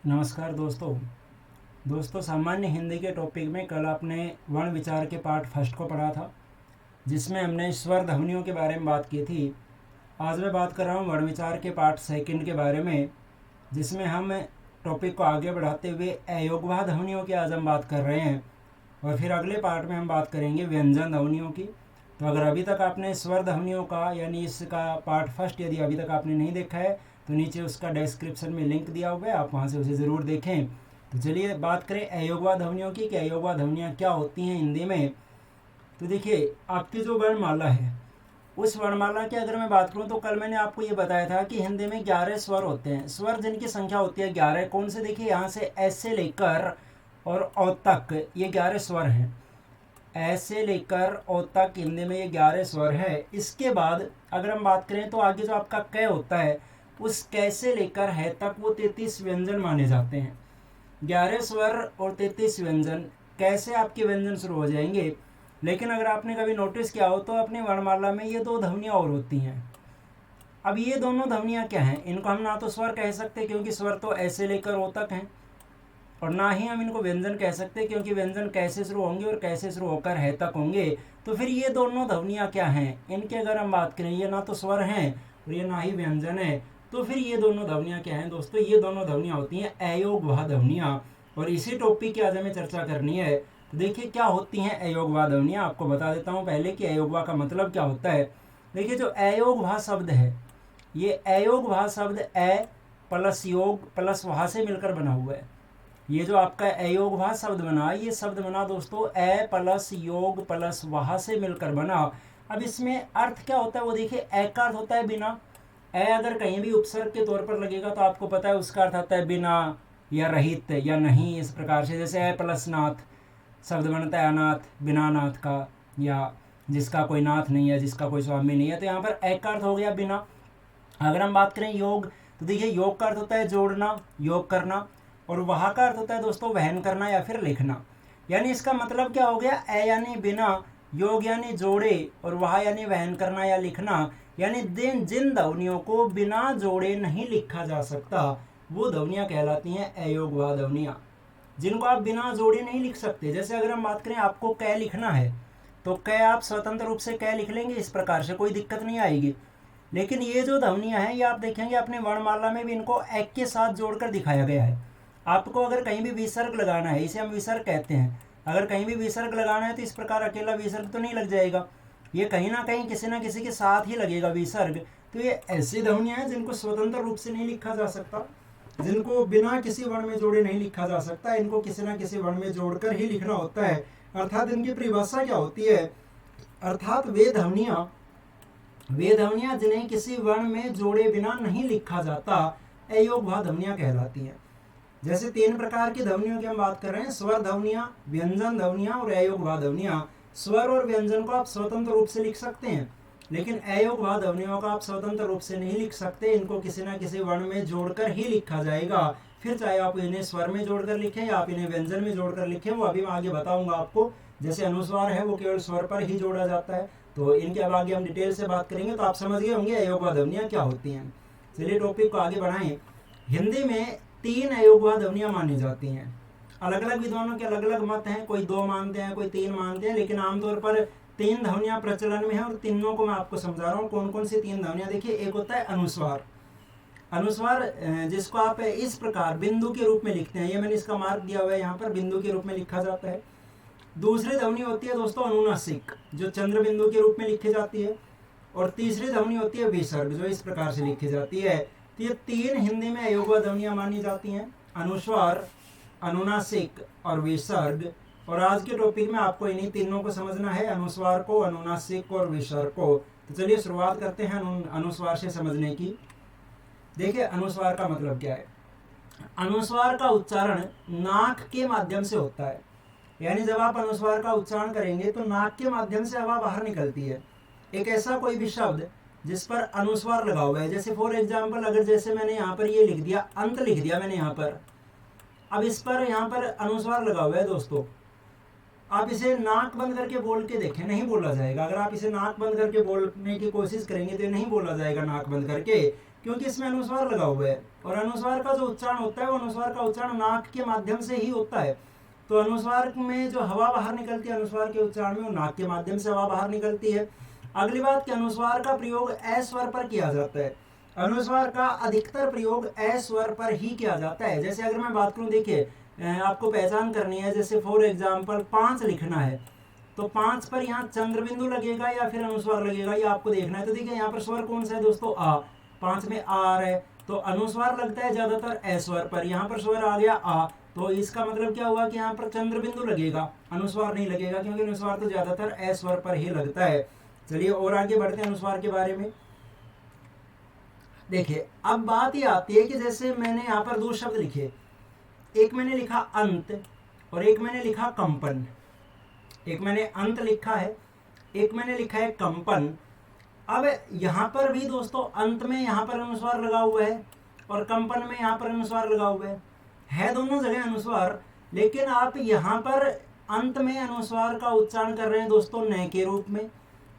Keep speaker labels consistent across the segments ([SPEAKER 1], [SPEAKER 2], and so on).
[SPEAKER 1] नमस्कार दोस्तों सामान्य हिंदी के टॉपिक में कल आपने वर्ण विचार के पार्ट फर्स्ट को पढ़ा था, जिसमें हमने स्वर ध्वनियों के बारे में बात की थी। आज मैं बात कर रहा हूँ वर्ण विचार के पार्ट सेकंड के बारे में, जिसमें हम टॉपिक को आगे बढ़ाते हुए अयोगवाह ध्वनियों की आज हम बात कर रहे हैं, और फिर अगले पार्ट में हम बात करेंगे व्यंजन ध्वनियों की। तो अगर अभी तक आपने स्वर ध्वनियों का यानी इसका पार्ट फर्स्ट यदि अभी तक आपने नहीं देखा है तो नीचे उसका डिस्क्रिप्शन में लिंक दिया हुआ है, आप वहाँ से उसे ज़रूर देखें। तो चलिए बात करें अयोगवा ध्वनियों की कि अयोगवा ध्वनियाँ क्या होती हैं हिंदी में। तो देखिए, आपकी जो वर्णमाला है उस वर्णमाला की अगर मैं बात करूँ तो कल मैंने आपको ये बताया था कि हिंदी में 11 स्वर होते हैं। स्वर जिनकी संख्या होती है 11। कौन से? देखिए, यहाँ से एस से लेकर और औ तक ये 11 स्वर हैं। ऐसे लेकर ओ तक हिंदी में ये 11 स्वर है। इसके बाद अगर हम बात करें तो आगे जो आपका क होता है उस क से लेकर है तक वो 33 व्यंजन माने जाते हैं। 11 स्वर और 33 व्यंजन, कैसे आपके व्यंजन शुरू हो जाएंगे। लेकिन अगर आपने कभी नोटिस किया हो तो अपनी वर्णमाला में ये दो ध्वनियाँ और होती हैं। अब ये दोनों ध्वनियाँ क्या हैं? इनको हम ना तो स्वर कह सकते क्योंकि स्वर तो ऐसे लेकर ओ तक हैं, और ना ही हम इनको व्यंजन कह सकते क्योंकि व्यंजन कैसे शुरू होंगे और कैसे शुरू होकर है तक होंगे। तो फिर ये दोनों ध्वनियाँ क्या हैं? इनकी अगर हम बात करें, ये ना तो स्वर हैं और ये ना ही व्यंजन है, तो फिर ये दोनों ध्वनियाँ क्या हैं दोस्तों? ये दोनों ध्वनियाँ होती हैं अयोगवाह ध्वनियाँ। और इसी टॉपिक की आज हमें चर्चा करनी है। तो देखिए क्या होती हैं अयोगवाह ध्वनियाँ। आपको बता देता हूँ पहले कि अयोगवाह का मतलब क्या होता है। देखिए, जो अयोगवाह शब्द है, ये अयोगवाह शब्द अ प्लस योग प्लस वहा से मिलकर बना हुआ है। ये जो आपका अयोगवाह शब्द बना, ये शब्द बना दोस्तों अ प्लस योग प्लस वहा से मिलकर बना। अब इसमें अर्थ क्या होता है वो देखिए। अ का अर्थ होता है बिना। अ अगर कहीं भी उपसर्ग के तौर पर लगेगा तो आपको पता है उसका अर्थ आता है बिना या रहित या नहीं। इस प्रकार से जैसे अ प्लस नाथ शब्द बनता है अनाथ, बिना नाथ का, या जिसका कोई नाथ नहीं है, जिसका कोई स्वामी नहीं है। तो यहाँ पर अ का अर्थ हो गया बिना। अगर हम बात करें योग, तो देखिए योग का अर्थ होता है जोड़ना, योग करना। और वहाँ का अर्थ होता है दोस्तों वहन करना या फिर लिखना। यानी इसका मतलब क्या हो गया? अ यानी बिना, योग यानी जोड़े, और वहाँ यानी वहन करना या लिखना। यानी जिन ध्वनियों को बिना जोड़े नहीं लिखा जा सकता वो ध्वनियाँ कहलाती हैं अयोगवाह ध्वनियाँ। जिनको आप बिना जोड़े नहीं लिख सकते, जैसे अगर हम बात करें आपको क लिखना है तो क आप स्वतंत्र रूप से क लिख लेंगे, इस प्रकार से कोई दिक्कत नहीं आएगी। लेकिन ये जो ध्वनियाँ हैं ये आप देखेंगे अपने वर्णमाला में भी इनको एक के साथ जोड़कर दिखाया गया है। आपको अगर कहीं भी विसर्ग लगाना है, इसे हम विसर्ग कहते हैं, अगर कहीं भी विसर्ग लगाना है तो इस प्रकार अकेला विसर्ग तो नहीं लग जाएगा, ये कहीं ना किसी के साथ ही लगेगा विसर्ग। तो ये ऐसी ध्वनियाँ हैं जिनको स्वतंत्र रूप से नहीं लिखा जा सकता, जिनको बिना किसी वर्ण में जोड़े नहीं लिखा जा सकता, इनको किसी ना किसी वर्ण में जोड़कर ही लिखना होता है। अर्थात इनकी परिभाषा क्या होती है? अर्थात वे ध्वनियाँ जिन्हें किसी वर्ण में जोड़े बिना नहीं लिखा जाता अयोगवाह ध्वनियाँ कहलाती हैं। जैसे 3 प्रकार की ध्वनियों की हम बात कर रहे हैं, स्वर ध्वनियाँ, व्यंजन ध्वनियाँ और अयोगवाह ध्वनियाँ। स्वर और व्यंजन को आप स्वतंत्र रूप से लिख सकते हैं, लेकिन अयोगवाह ध्वनियों का आप स्वतंत्र रूप से नहीं लिख सकते, इनको किसी न किसी वर्ण में जोड़कर ही लिखा जाएगा। फिर चाहे आप इन्हें स्वर में जोड़कर लिखें या आप इन्हें व्यंजन में जोड़कर लिखें, वो अभी मैं आगे बताऊंगा आपको। जैसे अनुस्वार है वो केवल स्वर पर ही जोड़ा जाता है, तो इनके अब आगे हम डिटेल से बात करेंगे, तो आप समझ गए होंगे अयोगवाह ध्वनियाँ क्या होती हैं। चलिए टॉपिक को आगे बढ़ाएं। हिंदी में 3 अयोगवाह ध्वनियाँ मानी जाती हैं। अलग अलग विद्वानों के अलग अलग मत हैं, कोई 2 मानते हैं, कोई 3 मानते हैं, लेकिन आमतौर पर 3 ध्वनियाँ प्रचलन में है, और तीनों को मैं आपको समझा रहा हूँ कौन कौन सी 3 ध्वनियाँ। देखिए, एक होता है अनुस्वार। अनुस्वार जिसको आप इस प्रकार बिंदु के रूप में लिखते हैं, ये मैंने इसका मार्क दिया हुआ है यहाँ पर, बिंदु के रूप में लिखा जाता है। दूसरी ध्वनि होती है दोस्तों अनुनासिक, जो चंद्र बिंदु के रूप में लिखी जाती है। और तीसरी ध्वनि होती है विसर्ग, जो इस प्रकार से लिखी जाती है। तो ये 3 हिंदी में अयोगवाह ध्वनियाँ मानी जाती हैं, अनुस्वार, अनुनासिक और विसर्ग। और आज के टॉपिक में आपको इन्हीं तीनों को समझना है, अनुस्वार को, अनुनासिक और विसर्ग को। तो चलिए शुरुआत करते हैं अनुस्वार से समझने की। देखिए अनुस्वार का मतलब क्या है। अनुस्वार का उच्चारण नाक के माध्यम से होता है, यानी जब आप अनुस्वार का उच्चारण करेंगे तो नाक के माध्यम से हवा बाहर निकलती है। एक ऐसा कोई भी शब्द जिस पर अनुस्वार लगा हुआ है, जैसे फॉर एग्जाम्पल अगर जैसे मैंने यहाँ पर ये लिख दिया, अंत लिख दिया मैंने यहाँ पर, अब इस पर यहाँ पर अनुस्वार लगा हुआ है दोस्तों, आप इसे नाक बंद करके बोल के देखें, नहीं बोला जाएगा। अगर आप इसे नाक बंद करके बोलने की कोशिश करेंगे तो नहीं बोला जाएगा नाक बंद करके। क्योंकि इसमें अनुस्वार लगा हुआ है, और अनुस्वार का जो उच्चारण होता है वो अनुस्वार का उच्चारण नाक के माध्यम से ही होता है। तो अनुस्वार में जो हवा बाहर निकलती है अनुस्वार के उच्चारण में, वो नाक के माध्यम से हवा बाहर निकलती है। अगली बात कि अनुस्वार का प्रयोग ए स्वर पर किया जाता है। अनुस्वार का अधिकतर प्रयोग ए स्वर पर ही किया जाता है। जैसे अगर मैं बात करूं, देखिए आपको पहचान करनी है, जैसे फॉर एग्जाम्पल 5 लिखना है, तो 5 पर यहाँ चंद्र बिंदु लगेगा या फिर अनुस्वार लगेगा, ये आपको देखना है। तो देखिए यहाँ पर स्वर कौन सा है दोस्तों, आ। 5 में आ है, तो अनुस्वार लगता है ज्यादातर ए स्वर पर। यहाँ पर स्वर आ गया आ, तो इसका मतलब क्या हुआ कि यहाँ पर चंद्र बिंदु लगेगा, अनुस्वार नहीं लगेगा, क्योंकि अनुस्वार तो ज्यादातर ए स्वर पर ही लगता है। चलिए और आगे बढ़ते हैं अनुस्वार के बारे में। देखिए अब बात ये आती है कि जैसे मैंने यहाँ पर 2 शब्द लिखे, एक मैंने लिखा अंत और एक मैंने लिखा कंपन। एक मैंने अंत लिखा है, एक मैंने लिखा है कंपन। अब यहाँ पर भी दोस्तों अंत में यहाँ पर अनुस्वार लगा हुआ है और कंपन में यहाँ पर अनुस्वार लगा हुआ है दोनों जगह अनुस्वार। लेकिन आप यहाँ पर अंत में अनुस्वार का उच्चारण कर रहे हैं दोस्तों न के रूप में,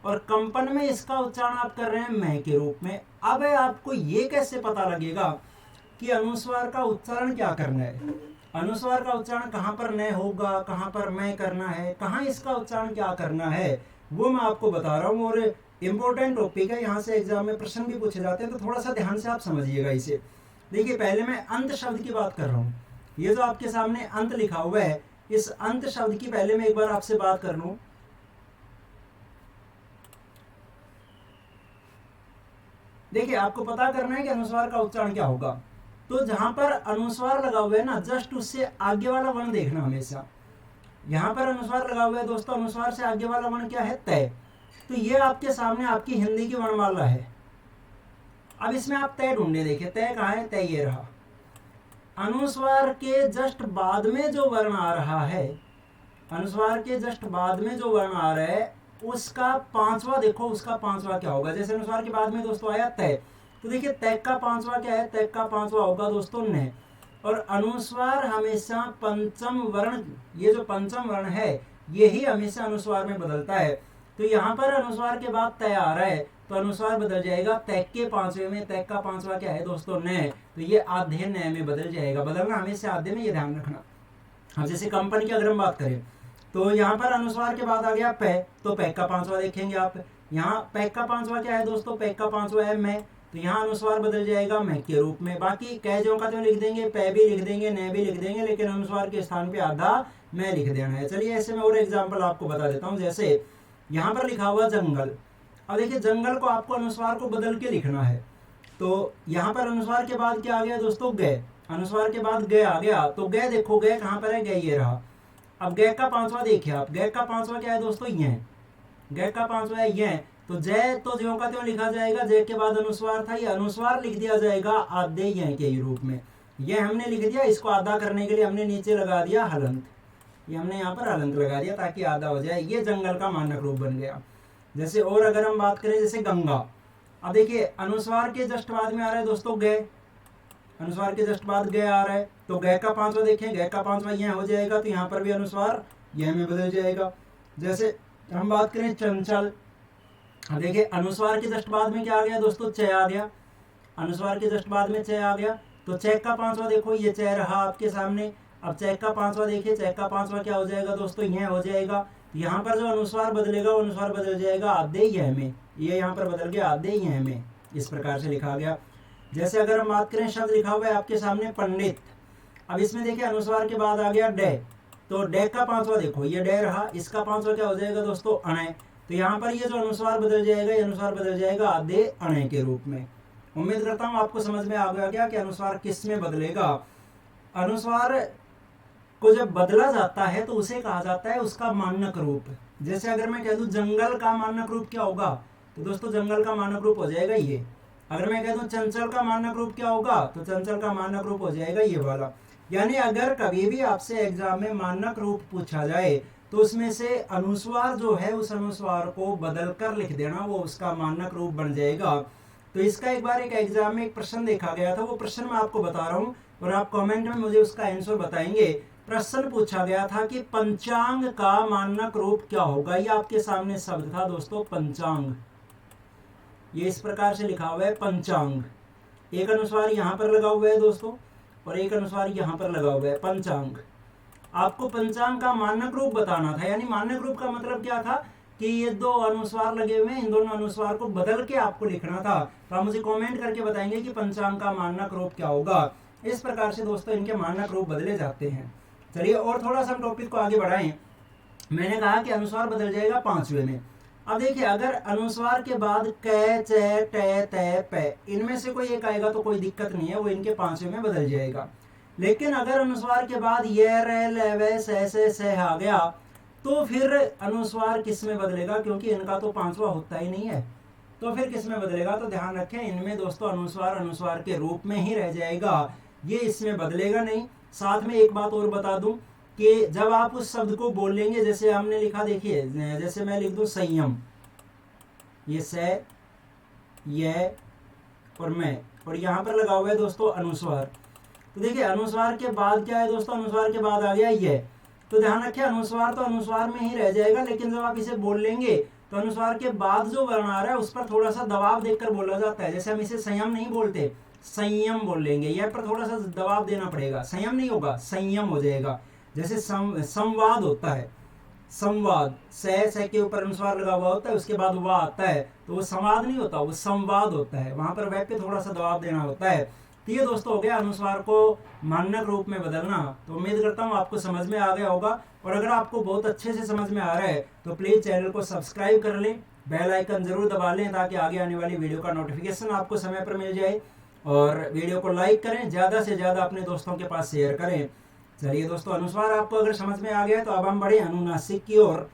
[SPEAKER 1] और कंपन में इसका उच्चारण आप कर रहे हैं मैं के रूप में। अब आपको ये कैसे पता लगेगा कि अनुस्वार का उच्चारण क्या करना है, अनुस्वार का उच्चारण कहाँ पर न होगा, कहाँ पर मैं करना है, कहाँ इसका उच्चारण क्या करना है, वो मैं आपको बता रहा हूँ। और इंपॉर्टेंट टॉपिक है, यहाँ से एग्जाम में प्रश्न भी पूछे जाते हैं, तो थोड़ा सा ध्यान से आप समझिएगा इसे। देखिए पहले मैं अंत शब्द की बात कर रहा हूँ। ये जो आपके सामने अंत लिखा हुआ है, इस अंत शब्द की पहले मैं एक बार आपसे बात कर लूँ। देखिए आपको पता करना है कि अनुस्वार का उच्चारण क्या होगा। तो जहां पर अनुस्वार लगा हुआ है ना, जस्ट उससे आगे वाला वर्ण देखना हमेशा। यहां पर अनुस्वार लगा हुआ है दोस्तों, अनुस्वार से आगे वाला वर्ण क्या है, तय। तो ये आपके सामने आपकी हिंदी की वर्णमाला है। अब इसमें आप तय ढूंढे, देखिए तय कहाँ है, तय ये रहा। अनुस्वार के जस्ट बाद में जो वर्ण आ रहा है, अनुस्वार के जस्ट बाद में जो वर्ण आ रहा है उसका 5वां देखो, उसका 5वां क्या होगा। जैसे अनुस्वार के बाद में दोस्तों आया तय, तो देखिए तय का 5वां क्या है, तय का 5वां होगा दोस्तों न। और अनुस्वार हमेशा पंचम वर्ण, ये जो पंचम वर्ण है यही हमेशा अनुस्वार में बदलता है। तो यहाँ पर अनुस्वार के बाद तय आ रहा है, तो अनुस्वार बदल जाएगा तय के 5वें में। तय का 5वां क्या है दोस्तों, न, तो ये आधे न में बदल जाएगा। बदलना हमेशा आधे में, ये ध्यान रखना। अब जैसे कंपन की अगर हम बात करें, तो यहाँ पर अनुस्वार के बाद आ गया पै, तो पै का 5वां देखेंगे आप। यहाँ पै का 5वां क्या है दोस्तों, पै का 5वां है मैं, तो यहाँ अनुस्वार बदल जाएगा मैं के रूप में। बाकी कह जो का तो लिख देंगे, पै भी लिख देंगे, न भी लिख देंगे, लेकिन अनुस्वार के स्थान पे आधा मैं लिख देना है। चलिए ऐसे में और एग्जाम्पल आपको बता देता हूँ। जैसे यहाँ पर लिखा हुआ जंगल। अब देखिए जंगल को आपको अनुस्वार को बदल के लिखना है, तो यहाँ पर अनुस्वार के बाद क्या आ गया दोस्तों, गए। अनुस्वार के बाद गए आ गया, तो गए देखो, गए कहाँ पर है, गए ये रहा। अब गय का 5वां देखिए आप, गय का 5वां क्या है दोस्तों, यह। गय का 5वां है यह, तो जय तो ज्यों का त्यों लिखा जाएगा, जय के बाद अनुस्वार था, ये अनुस्वार लिख दिया जाएगा आधे यह के रूप में। यह हमने लिख दिया, इसको आधा करने के लिए हमने नीचे लगा दिया हलंत, ये हमने यहाँ पर हलंत लगा दिया ताकि आधा हो जाए। ये जंगल का मानक रूप बन गया। जैसे और अगर हम बात करें, जैसे गंगा। अब देखिए अनुस्वार के जस्ट बाद में आ रहा है दोस्तों गय, अनुस्वार के जस्ट बाद गय आ रहा है, तो गय का 5वां देखें, गय का 5वां यह हो जाएगा, तो यहाँ पर भी अनुस्वार यह में बदल जाएगा। जैसे हम बात करें चंचल, देखिए अनुस्वार के जस्ट बाद में क्या आ गया दोस्तों, चय आ गया। अनुस्वार के जस्ट बाद में चय आ गया, तो चय का 5वां देखो, ये चय रहा आपके सामने। अब चय का 5वां देखिए, चय का 5वां क्या हो जाएगा दोस्तों, यह हो जाएगा। यहाँ पर जो अनुस्वार बदलेगा वो अनुस्वार बदल जाएगा आधे यह में, ये यहाँ पर बदल गया आधे यह में, इस प्रकार से लिखा गया। जैसे अगर हम बात करें, शब्द लिखा हुआ है आपके सामने पंडित। अब इसमें देखिए अनुस्वार के बाद आ गया डे, तो डे का 5वां देखो, ये डे रहा, इसका 5वां क्या हो जाएगा दोस्तों, अणय। तो यहाँ पर ये जो अनुस्वार बदल जाएगा, ये अनुस्वार बदल जाएगा आधे अणय के रूप में। उम्मीद करता हूँ आपको समझ में आ गया कि अनुस्वार किस में बदलेगा। अनुस्वार को जब बदला जाता है तो उसे कहा जाता है उसका मानक रूप। जैसे अगर मैं कह दूं जंगल का मानक रूप क्या होगा, तो दोस्तों जंगल का मानक रूप हो जाएगा ये। अगर मैं कह दूं चंचल का मानक रूप क्या होगा, तो चंचल का मानक रूप हो जाएगा ये वाला। यानी अगर कभी भी आपसे एग्जाम में मानक रूप पूछा जाए तो उसमें से अनुस्वार जो है उस अनुस्वार को बदल कर लिख देना, वो उसका मानक रूप बन जाएगा। तो इसका एक बार एक एग्जाम में एक प्रश्न देखा गया था, वो प्रश्न मैं आपको बता रहा हूँ और आप कमेंट में मुझे उसका आंसर बताएंगे। प्रश्न पूछा गया था कि पंचांग का मानक रूप क्या होगा। ये आपके सामने शब्द था दोस्तों पंचांग, ये इस प्रकार से लिखा हुआ है पंचांग। एक अनुस्वार यहाँ पर लगा हुआ है दोस्तों, और एक अनुस्वार यहाँ पर लगा हुआ है। पंचांग, आपको पंचांग का मानक रूप बताना था, यानी मानक रूप का मतलब क्या था कि ये दो अनुस्वार लगे हुए हैं, इन दोनों अनुस्वार को बदल के आपको लिखना था। तो आप मुझे कमेंट करके बताएंगे कि पंचांग का मानक रूप क्या होगा। इस प्रकार से दोस्तों इनके मानक रूप बदले जाते हैं। चलिए और थोड़ा सा हम टॉपिक को आगे बढ़ाएं। मैंने कहा कि अनुस्वार बदल जाएगा पांचवें में। अब देखिए, अगर अनुस्वार के बाद क, च, ट, त, प इनमें से कोई एक आएगा तो कोई दिक्कत नहीं है, वो इनके पांचवें में बदल जाएगा। लेकिन अगर अनुस्वार के बाद य, र, ल, व, स आ गया तो फिर अनुस्वार किस में बदलेगा, क्योंकि इनका तो पांचवा होता ही नहीं है, तो फिर किस में बदलेगा। तो ध्यान रखें, इनमें दोस्तों अनुस्वार अनुस्वार के रूप में ही रह जाएगा, ये इसमें बदलेगा नहीं। साथ में एक बात और बता दूं कि जब आप उस शब्द को बोलेंगे, जैसे हमने लिखा, देखिए जैसे मैं लिख दूं संयम, ये स, ये और मैं, और यहाँ पर लगा हुआ है दोस्तों अनुस्वार। तो देखिए अनुस्वार के बाद क्या है दोस्तों, अनुस्वार के बाद आ गया ये। तो ध्यान रखिए, अनुस्वार तो अनुस्वार में ही रह जाएगा, लेकिन जब आप इसे बोल लेंगे तो अनुस्वार के बाद जो वर्ण आ रहा है उस पर थोड़ा सा दबाव देकर बोला जाता है। जैसे हम इसे संयम नहीं बोलते, संयम बोल लेंगे, यह पर थोड़ा सा दबाव देना पड़ेगा, संयम नहीं होगा, संयम हो जाएगा। जैसे संवाद होता है, संवाद, स के ऊपर अनुस्वार लगा हुआ होता है, उसके बाद वा आता है, तो वो संवाद नहीं होता, वो संवाद होता है, वहां पर वह पे थोड़ा सा दबाव देना होता है। तो ये दोस्तों हो गया अनुस्वार को मानक रूप में बदलना। तो उम्मीद करता हूँ आपको समझ में आ गया होगा, और अगर आपको बहुत अच्छे से समझ में आ रहा है तो प्लीज़ चैनल को सब्सक्राइब कर लें, बेल आइकन जरूर दबा लें ताकि आगे आने वाली वीडियो का नोटिफिकेशन आपको समय पर मिल जाए, और वीडियो को लाइक करें, ज़्यादा से ज़्यादा अपने दोस्तों के पास शेयर करें। चलिए दोस्तों, अनुस्वार आपको अगर समझ में आ गया तो अब हम बढ़े अनुनासिक की ओर।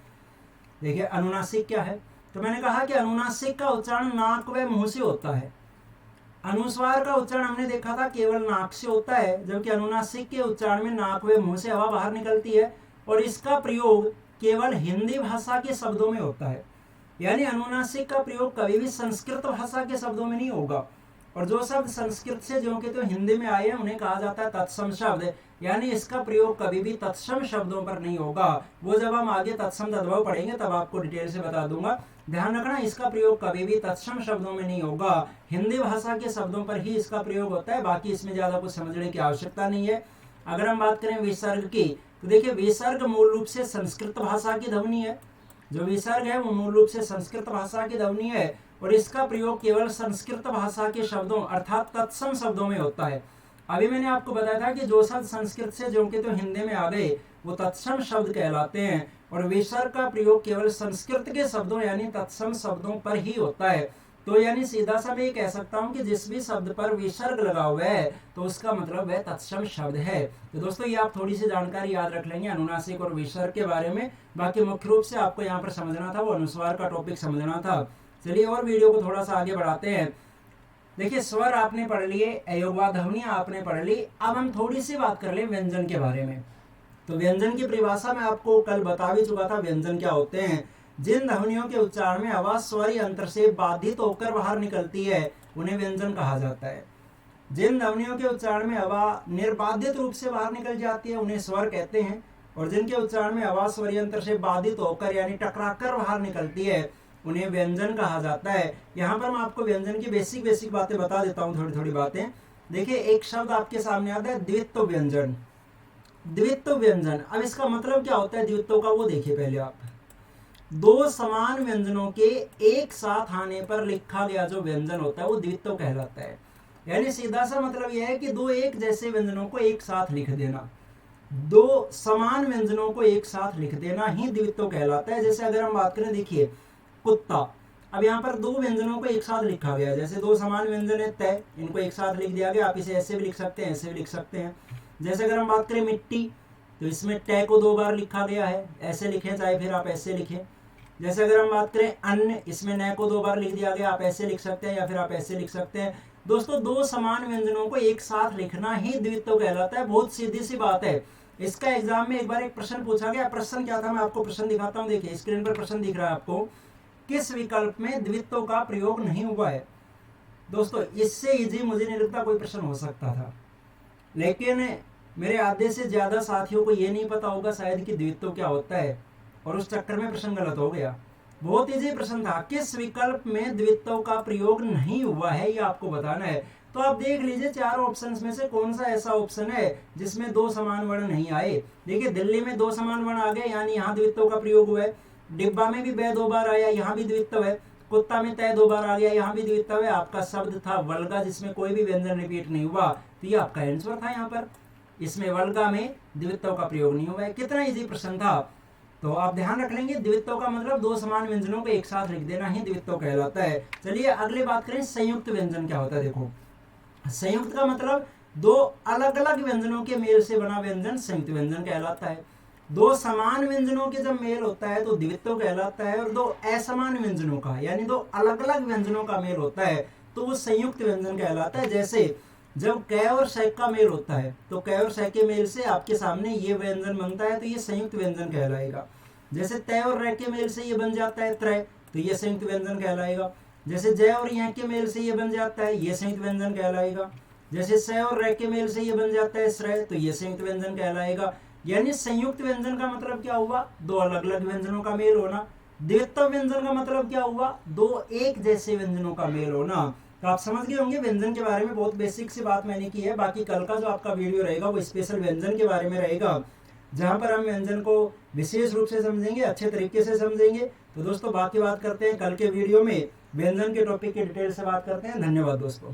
[SPEAKER 1] देखिए अनुनासिक क्या है, तो मैंने कहा कि अनुनासिक का उच्चारण नाक व मुंह से होता है। अनुस्वार का उच्चारण हमने देखा था केवल नाक से होता है, जबकि अनुनासिक के उच्चारण में नाक व मुंह से हवा बाहर निकलती है, और इसका प्रयोग केवल हिंदी भाषा के शब्दों में होता है। यानी अनुनासिक का प्रयोग कभी भी संस्कृत भाषा के शब्दों में नहीं होगा, और जो शब्द संस्कृत से जो कि तो हिंदी में आए हैं उन्हें कहा जाता है तत्सम शब्द। यानी इसका प्रयोग कभी भी तत्सम शब्दों पर नहीं होगा, वो जब हम आगे तत्सम तद्भव पढ़ेंगे तब आपको डिटेल से बता दूंगा। ध्यान रखना, इसका प्रयोग कभी भी तत्सम शब्दों में नहीं होगा, हिंदी भाषा के शब्दों पर ही इसका प्रयोग होता है, बाकी इसमें ज्यादा कुछ समझने की आवश्यकता नहीं है। अगर हम बात करें विसर्ग की, तो देखिए विसर्ग मूल रूप से संस्कृत भाषा की ध्वनि है, जो विसर्ग है वो मूल रूप से संस्कृत भाषा की ध्वनि है, और इसका प्रयोग केवल संस्कृत भाषा के शब्दों अर्थात तत्सम शब्दों में होता है। अभी मैंने आपको बताया था कि जो शब्द संस्कृत से जो कि तो हिंदी में आ गए वो तत्सम शब्द कहलाते हैं, और विसर्ग का प्रयोग केवल संस्कृत के शब्दों यानी तत्सम शब्दों पर ही होता है। तो यानी सीधा सा मैं ये कह सकता हूँ कि जिस भी शब्द पर विसर्ग लगा हुआ है तो उसका मतलब वह तत्सम शब्द है। तो दोस्तों ये आप थोड़ी सी जानकारी याद रख लेंगे अनुनासिक और विसर्ग के बारे में। बाकी मुख्य रूप से आपको यहाँ पर समझना था वो अनुस्वार का टॉपिक समझना था। चलिए और वीडियो को थोड़ा सा आगे बढ़ाते हैं। देखिए स्वर आपने पढ़ लिए, अयोगवा ध्वनियां आपने पढ़ ली, अब हम थोड़ी सी बात कर ले व्यंजन के बारे में। तो व्यंजन की परिभाषा मैं आपको कल बता भी चुका था, व्यंजन क्या होते हैं। जिन ध्वनियों के उच्चारण में आवाज स्वर यंत्र से बाधित होकर बाहर निकलती है उन्हें व्यंजन कहा जाता है। जिन ध्वनियों के उच्चारण में आवाज निर्बाधित रूप से बाहर निकल जाती है उन्हें स्वर कहते हैं, और जिनके उच्चारण में आवाज स्वर यंत्र से बाधित होकर यानी टकराकर बाहर निकलती है उन्हें व्यंजन कहा जाता है। यहाँ पर मैं आपको व्यंजन की बेसिक बातें बता देता हूँ, थोड़ी थोड़ी बातें। देखिए एक शब्द आपके सामने आता है द्वित्व व्यंजन। द्वित्व व्यंजन, अब इसका मतलब क्या होता है द्वित्व का वो देखिए पहले आप। दो समान व्यंजनों के एक साथ आने पर लिखा गया जो व्यंजन होता है वो द्वित्व कहलाता है। यानी सीधा सा मतलब यह है कि दो एक जैसे व्यंजनों को एक साथ लिख देना, दो समान व्यंजनों को एक साथ लिख देना ही द्वित्व कहलाता है। जैसे अगर हम बात करें, देखिए कुत्ता, अब यहाँ पर दो व्यंजनों को एक साथ लिखा गया, जैसे दो समान व्यंजन है तय, इनको एक साथ लिख दिया गया। आप इसे ऐसे भी लिख सकते हैं, ऐसे भी लिख सकते हैं। जैसे अगर हम बात करें मिट्टी, तो इसमें तय को दो बार लिखा गया है, ऐसे लिखें चाहे फिर आप ऐसे लिखें। जैसे अगर हम बात करें अन्न, इसमें न को दो बार लिख दिया गया, आप ऐसे लिख सकते हैं या फिर आप ऐसे लिख सकते हैं। दोस्तों दो समान व्यंजनों को एक साथ लिखना ही द्वित्व कहलाता है। बहुत सीधी सी बात है। इसका एग्जाम में एक बार एक प्रश्न पूछा गया, प्रश्न क्या था मैं आपको प्रश्न दिखाता हूँ। देखिए स्क्रीन पर प्रश्न दिख रहा है आपको, किस विकल्प में द्वित्व का प्रयोग नहीं हुआ है। दोस्तों इससे इजी मुझे नहीं लगता कोई प्रश्न हो सकता था, लेकिन मेरे आधे से ज्यादा साथियों को ये नहीं पता होगा शायद कि द्वित्व क्या होता है, और उस चक्कर में प्रश्न गलत हो गया। बहुत इजी प्रश्न था, किस विकल्प में द्वित्व का प्रयोग नहीं हुआ है ये आपको बताना है। तो आप देख लीजिए चार ऑप्शंस में से कौन सा ऐसा ऑप्शन है जिसमें दो समान वर्ण नहीं आए। देखिए दिल्ली में दो समान वर्ण आ गए, यानी यहाँ द्वित्व का प्रयोग हुआ है। डिब्बा में भी बै दो बार आया, यहाँ भी द्वित्व है। कुत्ता में तय दो बार आ गया, यहाँ भी द्वित्व है। आपका शब्द था वल्गा, जिसमें कोई भी व्यंजन रिपीट नहीं हुआ, तो ये आपका आंसर था। यहाँ पर इसमें वल्गा में द्वित्व का प्रयोग नहीं हुआ है। कितना इजी प्रश्न था। तो आप ध्यान रख लेंगे, द्वित्व का मतलब दो समान व्यंजनों को एक साथ लिख देना ही द्वित्व कहलाता है। चलिए अगली बात करें, संयुक्त व्यंजन क्या होता है। देखो संयुक्त का मतलब दो अलग अलग व्यंजनों के मेल से बना व्यंजन संयुक्त व्यंजन कहलाता है। दो समान व्यंजनों के जब मेल होता है तो द्वित्व कहलाता है, और दो असमान व्यंजनों का यानी दो अलग अलग व्यंजनों का मेल होता है तो वो संयुक्त व्यंजन कहलाता है। जैसे जब कै और शै का मेल होता है तो कै और शै के मेल से आपके सामने ये व्यंजन बनता है तो ये संयुक्त व्यंजन कहलाएगा। जैसे तय और रै के मेल से ये बन जाता है त्रय, तो ये संयुक्त व्यंजन कहलाएगा। जैसे जय और यहाँ के मेल से ये बन जाता है, ये संयुक्त व्यंजन कहलाएगा। जैसे स और रै के मेल से ये बन जाता है श्रय, तो ये संयुक्त व्यंजन कहलाएगा। यानी संयुक्त व्यंजन का मतलब क्या हुआ, दो अलग अलग व्यंजनों का मेल होना। द्वित्व व्यंजन का मतलब क्या हुआ, दो एक जैसे व्यंजनों का मेल होना। तो आप समझ गए होंगे व्यंजन के बारे में, बहुत बेसिक सी बात मैंने की है। बाकी कल का जो आपका वीडियो रहेगा वो स्पेशल व्यंजन के बारे में रहेगा, जहां पर हम व्यंजन को विशेष रूप से समझेंगे, अच्छे तरीके से समझेंगे। तो दोस्तों बाकी बात करते हैं कल के वीडियो में, व्यंजन के टॉपिक के डिटेल से बात करते हैं। धन्यवाद दोस्तों।